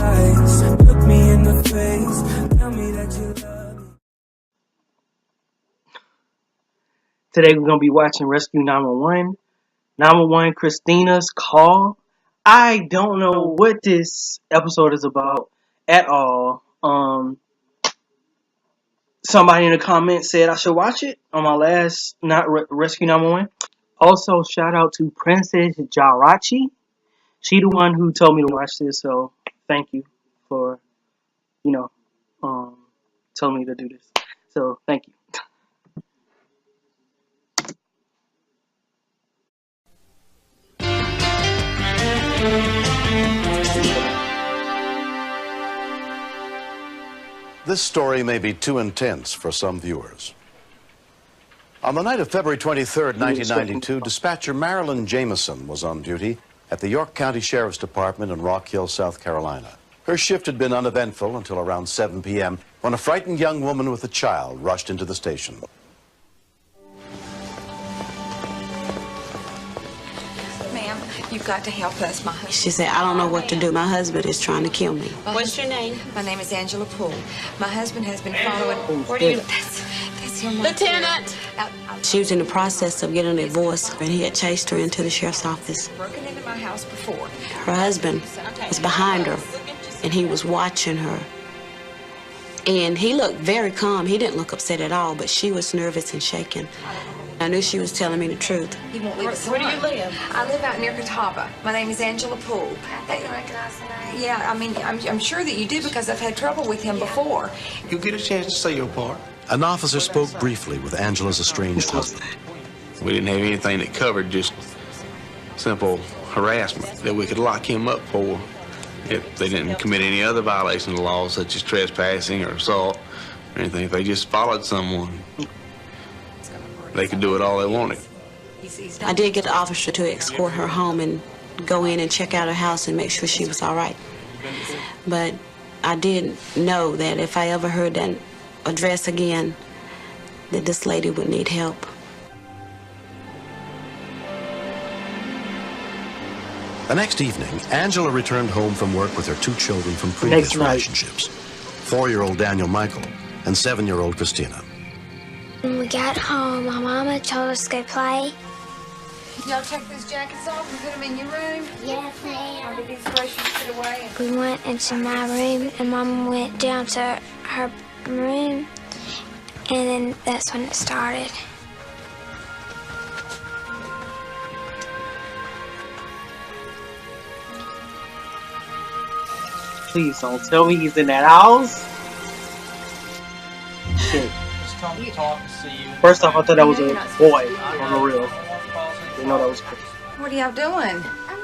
eyes, look me in the face, tell me that you love me. Today we're going to be watching Rescue 911. 911 Christina's call. I don't know what this episode is about at all. Somebody in the comments said I should watch it on my last Rescue 911. Also, shout out to Princess Jarachi. She the one who told me to watch this, so thank you for, telling me to do this. So, thank you. This story may be too intense for some viewers. On the night of February 23rd, 1992, dispatcher Marilyn Jameson was on duty at the York County Sheriff's Department in Rock Hill, South Carolina. Her shift had been uneventful until around 7 p.m. when a frightened young woman with a child rushed into the station. Ma'am, you've got to help us. She said, I don't know what to do. My husband is trying to kill me. What's your name? My name is Angela Poole. My husband has been following... Where do you... That's him. Lieutenant! She was in the process of getting a divorce, and he had chased her into the sheriff's office. Broken into my house before. Her husband was behind her, and he was watching her. And he looked very calm. He didn't look upset at all, but she was nervous and shaking. I knew she was telling me the truth. He won't leave us alone. Where do you live? I live out near Catawba. My name is Angela Poole. I didn't recognize the name. Yeah, I mean, I'm sure that you do because I've had trouble with him before. You get a chance to say your part. An officer spoke briefly with Angela's estranged husband. We didn't have anything that covered just simple harassment that we could lock him up for if they didn't commit any other violations of the law, such as trespassing or assault or anything. If they just followed someone, they could do it all they wanted. I did get the officer to escort her home and go in and check out her house and make sure she was all right. But I did know that if I ever heard that address again, that this lady would need help. The next evening, Angela returned home from work with her 2 children from previous relationships, 4-year-old Daniel Michael and 7-year-old Christina. When we got home, my mama told us to go play. Y'all take those jackets off and put them in your room? Yes, ma'am. Or did these groceries put away? We went into my room, and Mama went down to her room, and then that's when it started. Please don't tell me he's in that house. Shit. First off, I thought that was a boy on the real. You know that was crazy. What are y'all doing? I'm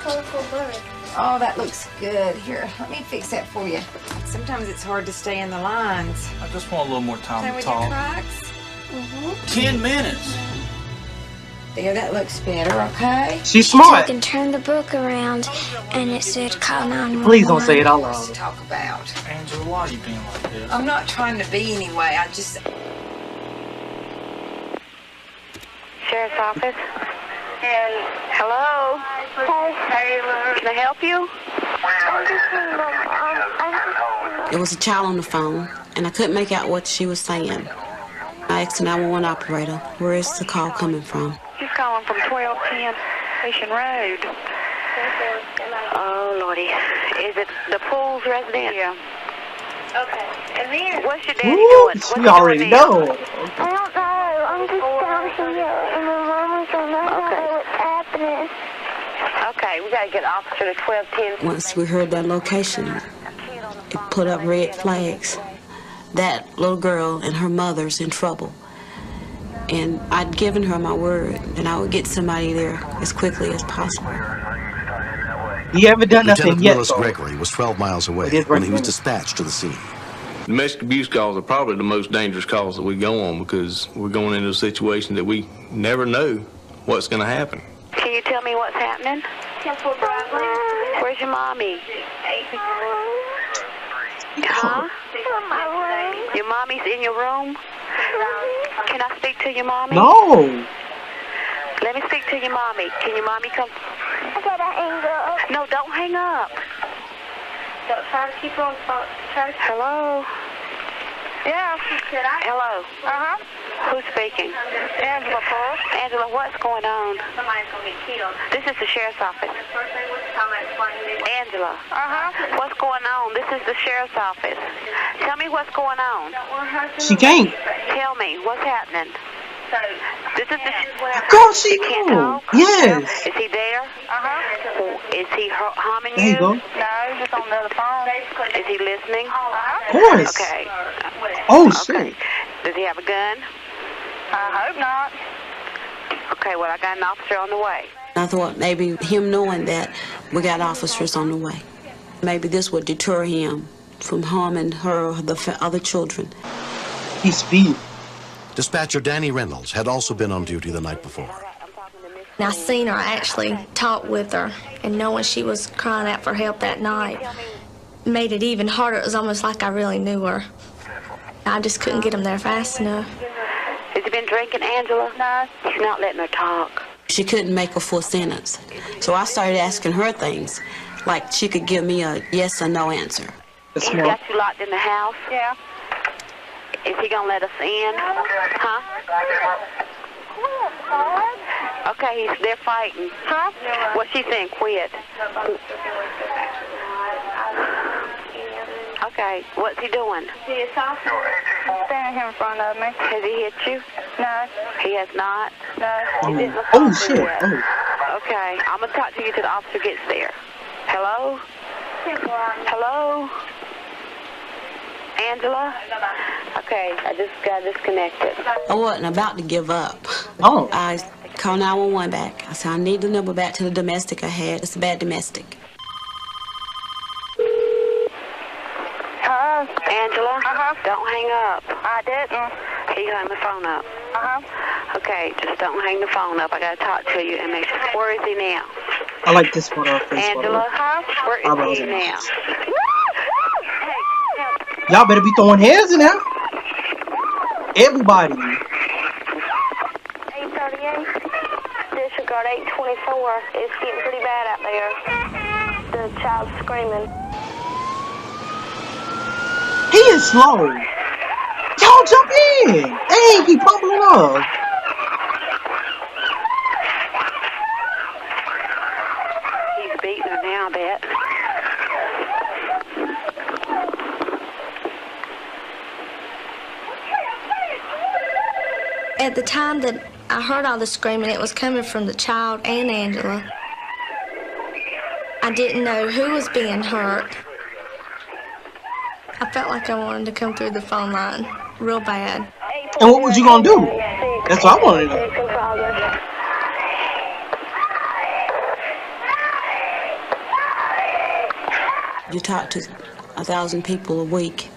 colorful bird. Oh, that looks good. Here, let me fix that for you. Sometimes it's hard to stay in the lines. I just want a little more time Play to with your talk. tracks? 10 minutes. There, that looks better, okay? She's She smart. took and turned the book around, and it said call 911. Please don't say it out What's to loud. talk about? Angela, why are you being like this? I'm not trying to be anyway. I just... Sheriff's office. Hello? Can I help you? There was a child on the phone, and I couldn't make out what she was saying. I asked the 911 operator, where is the call coming from? She's calling from 1210 Station Road. Oh, Lordy. Is it the Poole's residence? Yeah. Okay. And then, what's your daddy doing? What's She already know. I don't know. I'm just down here, and my mama's don't know what's happening. Okay, we got to get an officer to 1210. Once we heard that location, it put up red flags. That little girl and her mother's in trouble. And I'd given her my word that I would get somebody there as quickly as possible. He haven't done nothing Lieutenant yet, Willis though. Gregory was 12 miles away when he was dispatched to the scene. Domestic abuse calls are probably the most dangerous calls that we go on because we're going into a situation that we never know what's going to happen. Can you tell me what's happening? Where's your mommy? Huh? Your mommy's in your room? Can I speak to your mommy? No. Let me speak to your mommy. Can your mommy come? I gotta hang up. No, don't hang up. Try to keep her on the phone. Hello? Yeah. Hello? Uh-huh. Who's speaking? Angela Paul. Angela, what's going on? Somebody's going to get killed. This is the sheriff's office. Angela. Uh-huh. What's going on? This is the sheriff's office. Tell me what's going on. She can't. Tell me what's happening. This is the. Of course she can't knows. talk? Yes. Is he there? Uh-huh. Is he harming There you go. No, he's just on the other phone. Is he listening? Of course. Okay. Oh, shit. Okay. Does he have a gun? I hope not. Okay, well, I got an officer on the way. I thought maybe him knowing that we got officers on the way, maybe this would deter him from harming her or the other children. He's speed. Dispatcher Danny Reynolds had also been on duty the night before. I seen her actually talk with her, and knowing she was crying out for help that night made it even harder. It was almost like I really knew her. I just couldn't get him there fast enough. Has he been drinking, Angela? No. He's not letting her talk. She couldn't make a full sentence, so I started asking her things, like she could give me a yes or no answer. He's got you locked in the house? Yeah. Is he gonna let us in? Huh? Okay, they're fighting. Huh? What she saying? Quit. Okay, what's he doing? Standing here in front of me. Has he hit you? No. He has not? No. Oh, shit. Oh. Okay, I'm gonna talk to you till the officer gets there. Hello? Hello? Angela? Okay, I just got disconnected. I wasn't about to give up. Oh. I called 911 back. I said, I need the number back to the domestic I had. It's a bad domestic. Angela? Don't hang up. I didn't. He hung the phone up. Okay, just don't hang the phone up. I gotta talk to you and make sure. Where is he now? I like this photo. Angela? Where is he now? Y'all better be throwing hands in there. Everybody. 838. Disregard 824. It's getting pretty bad out there. The child's screaming. He is slow. Y'all jump in. Dang, he bumbling up. He's beating her now, I bet. At the time that I heard all the screaming, it was coming from the child and Angela. I didn't know who was being hurt. I felt like I wanted to come through the phone line real bad. And what was you gonna do? That's what I wanted to know. You talk to 1,000 people a week,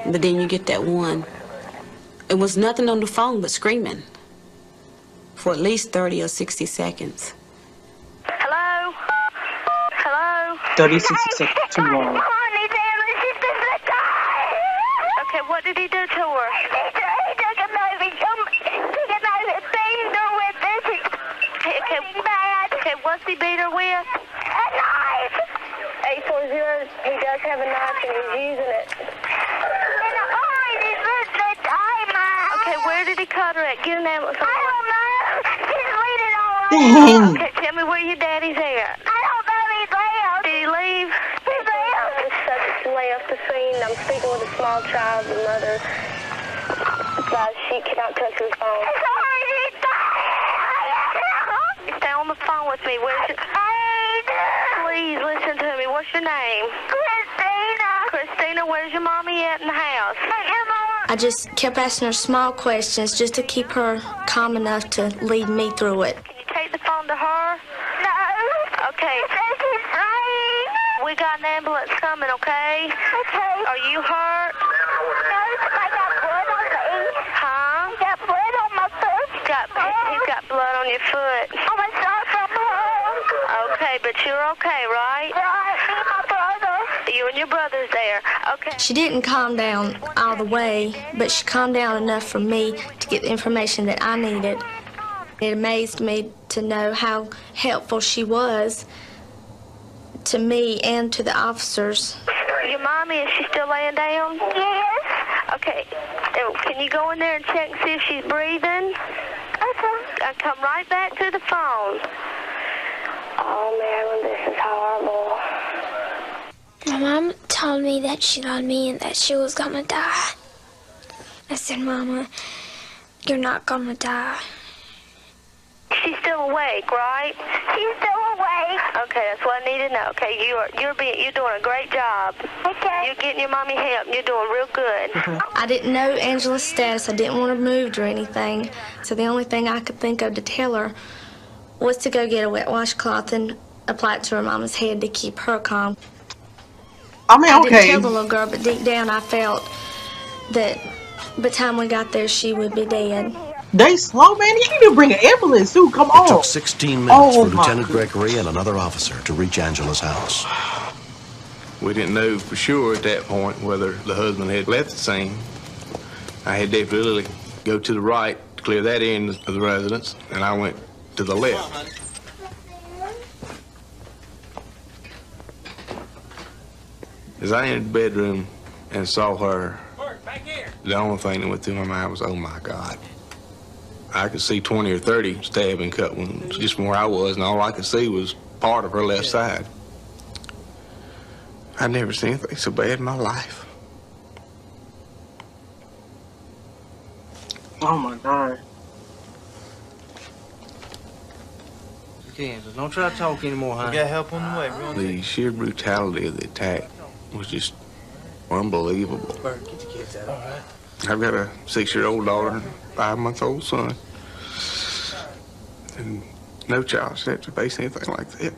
but then you get that one. It was nothing on the phone but screaming for at least 30 or 60 seconds. Hello? Hello? 30, 60 seconds. Too long. Okay, what did he do to her? He took a knife and beat her with this. Okay, what's he beat her with? A knife. 840, he does have a knife and he's using it. Okay, where did he cut her at? Get an ambulance. I don't know. He's bleeding all over. Okay, tell me where your daddy's at. I don't know. He's left. Did he leave? He left. The subject left the scene. I'm speaking with a small child, the mother. She cannot touch her phone. Stay on the phone with me. Where's your... Please listen to me. What's your name? Christina. Christina, where's your mommy at in the house? I just kept asking her small questions just to keep her calm enough to lead me through it. Can you take the phone to her? No. Okay. We got an ambulance coming, okay? Okay. Are you hurt? No, I got blood on me. Huh? I got blood on my foot. He's got blood on your foot. I'm a shot from home. Okay, but you're okay, right? Right. Me and my brother. You and your brother's there. Okay. She didn't calm down all the way, but she calmed down enough for me to get the information that I needed. It amazed me to know how helpful she was to me and to the officers. Your mommy, is she still laying down? Yes. Okay. Can you go in there and check and see if she's breathing? Okay. Come right back to the phone. Oh, Marilyn, this is horrible. My mom told me that she loved me and that she was gonna die. I said, Mama, you're not gonna die. She's still awake, right? She's still awake. Okay, that's what I need to know. Okay, you're doing a great job. Okay. You're getting your mommy help. You're doing real good. I didn't know Angela's status. I didn't want her moved or anything. So the only thing I could think of to tell her was to go get a wet washcloth and apply it to her mama's head to keep her calm. I mean, I okay. didn't tell the little girl, but deep down I felt that by the time we got there, she would be dead. They slow, man. You need to bring an ambulance, too. Come on. It took 16 minutes for Lieutenant Gregory and another officer to reach Angela's house. We didn't know for sure at that point whether the husband had left the scene. I had Dave Lily go to the right to clear that end of the residence, and I went to the left. As I entered the bedroom and saw her, the only thing that went through my mind was, oh my God. I could see 20 or 30 stab and cut wounds just from where I was, and all I could see was part of her left side. I'd never seen anything so bad in my life. Oh my God. Okay, don't try to talk anymore, huh? We got help on the way. The sheer brutality of the attack was just unbelievable. Bert, get your kids out. All right. I've got a 6-year-old daughter and a 5-month-old son. And no child should have to face anything like that.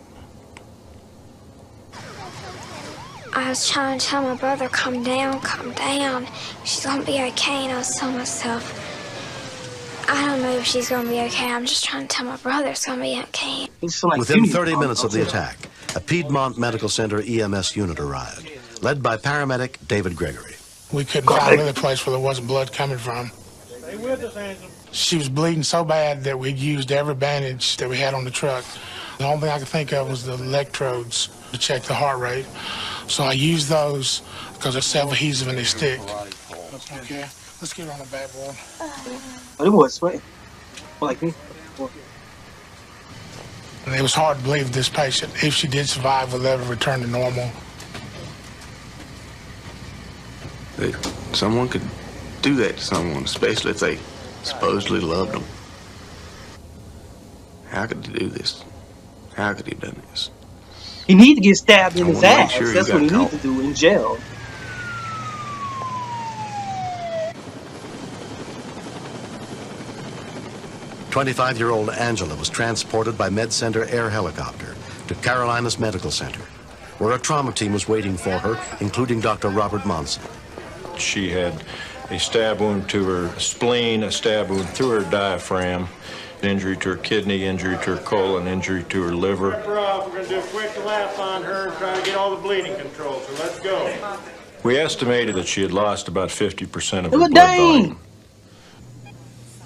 I was trying to tell my brother, calm down, calm down. She's gonna be okay, and I was telling myself, I don't know if she's gonna be okay. I'm just trying to tell my brother it's gonna be okay. Within 30 minutes of the attack, a Piedmont Medical Center EMS unit arrived, led by paramedic David Gregory. We couldn't find another place where there wasn't blood coming from. Stay with us, Handsome. She was bleeding so bad that we used every bandage that we had on the truck. The only thing I could think of was the electrodes to check the heart rate. So I used those because they're self-adhesive and they stick. Okay, let's get her on the back board. Oh, it was sweating. Like me. And it was hard to believe this patient, if she did survive, will ever return to normal. That someone could do that to someone, especially if they supposedly loved them. How could he do this? How could he have done this? He need to get stabbed in I his wanna make ass. sure he That's got what he caught. needs to do in jail. "25-year-old Angela was transported by MedCenter air helicopter to Carolinas Medical Center, where a trauma team was waiting for her, including Dr. Robert Monson. She had a stab wound to her spleen, a stab wound through her diaphragm, injury to her kidney, injury to her colon, injury to her liver. We're going to do a quick lap on her and try to get all the bleeding control, so let's go. We estimated that she had lost about 50% of her blood volume.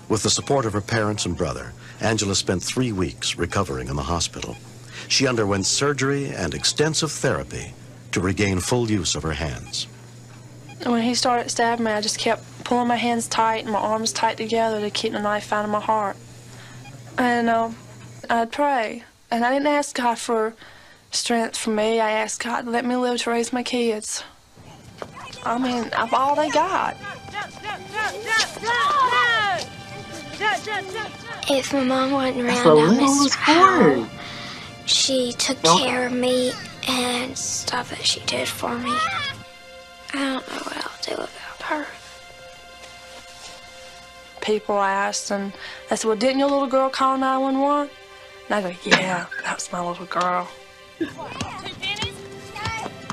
With the support of her parents and brother, Angela spent 3 weeks recovering in the hospital. She underwent surgery and extensive therapy to regain full use of her hands. When he started stabbing me, I just kept pulling my hands tight and my arms tight together to keep the knife out of my heart. And I'd pray. And I didn't ask God for strength for me. I asked God to let me live to raise my kids. I mean, I'm all they got. If my mom wasn't around, I miss how she took care of me and stuff that she did for me. I don't know what I'll do without her. People asked, and I said, well, didn't your little girl call 911? And I go, yeah, that was my little girl.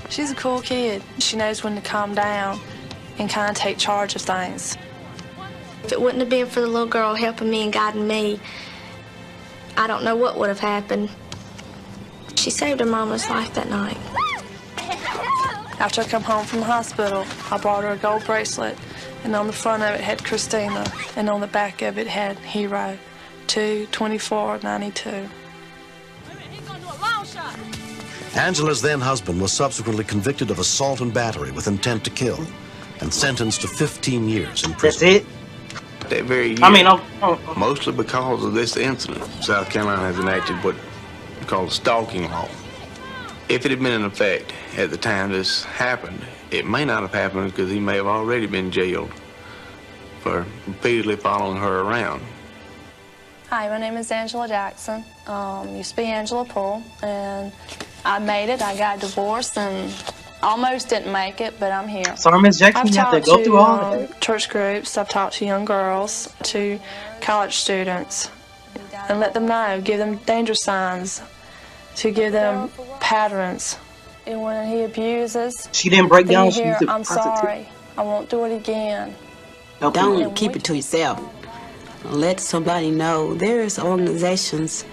She's a cool kid. She knows when to calm down and kind of take charge of things. If it wouldn't have been for the little girl helping me and guiding me, I don't know what would have happened. She saved her mama's life that night. After I come home from the hospital, I brought her a gold bracelet, and on the front of it had Christina, and on the back of it had Hero 2/24/92. He's gonna do a long shot. Angela's then husband was subsequently convicted of assault and battery with intent to kill and sentenced to 15 years in prison. That's it? That very year, I mean, mostly because of this incident, South Carolina has enacted what we call a stalking law. If it had been in effect at the time this happened, it may not have happened because he may have already been jailed for repeatedly following her around. Hi, my name is Angela Jackson. Used to be Angela Poole, and I made it. I got divorced and almost didn't make it, but I'm here. Sorry, Ms. Jackson, I've you have to talked go through all of that. church groups. I've talked to young girls, to college students, and let them know, give them danger signs, to give them patterns. And when he abuses, She didn't break then down. you She hear, used to I'm sorry, I won't do it again. Don't keep it to yourself. Let somebody know. There's organizations,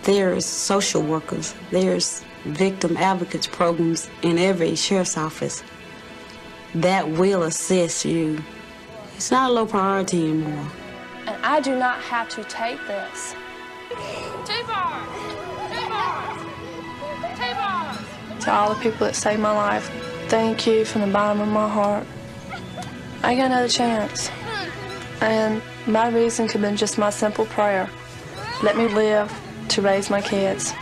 there's social workers, there's victim advocates programs in every sheriff's office that will assist you. It's not a low priority anymore. And I do not have to take this. To all the people that saved my life, thank you from the bottom of my heart. I got another chance. And my reason could have been just my simple prayer. Let me live to raise my kids.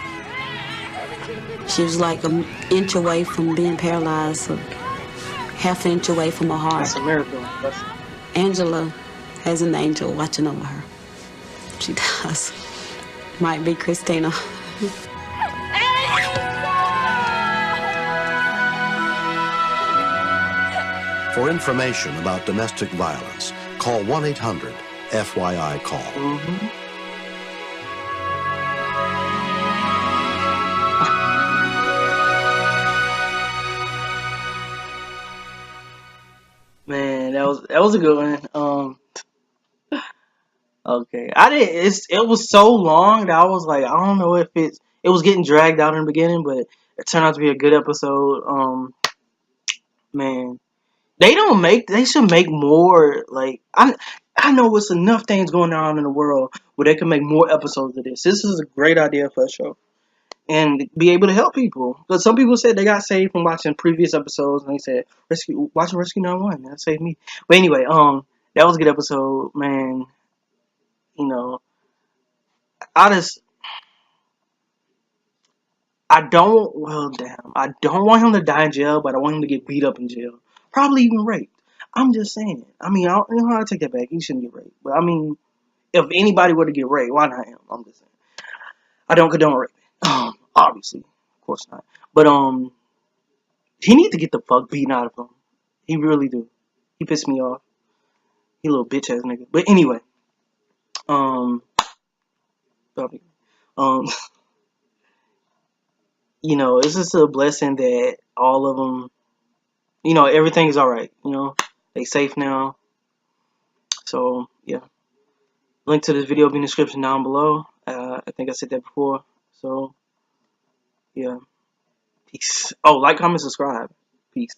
She was like an inch away from being paralyzed, a half an inch away from her heart. That's a miracle. Angela has an angel watching over her. She does. Might be Christina. For information about domestic violence, call 1-800-FYI-CALL. Man, that was a good one. Okay, it was so long that I was like, I don't know if it was getting dragged out in the beginning, but it turned out to be a good episode. Man, they should make more. Like, I know it's enough things going on in the world where they can make more episodes of this. This is a great idea for a show and be able to help people. Because some people said they got saved from watching previous episodes, and they said watching Rescue 911, that saved me. But anyway, that was a good episode, man. You know, I don't want him to die in jail, but I want him to get beat up in jail. Probably even raped. I'm just saying. I mean, I take that back. He shouldn't get raped. But I mean, if anybody were to get raped, why not him? I'm just saying. I don't condone rape. Obviously. Of course not. But, he need to get the fuck beaten out of him. He really do. He pissed me off. He a little bitch ass nigga. But anyway. You know, it's just a blessing that all of them, you know, everything's alright. You know, they safe now. So, yeah. Link to this video will be in the description down below. I think I said that before. So, yeah. Peace. Oh, like, comment, subscribe. Peace.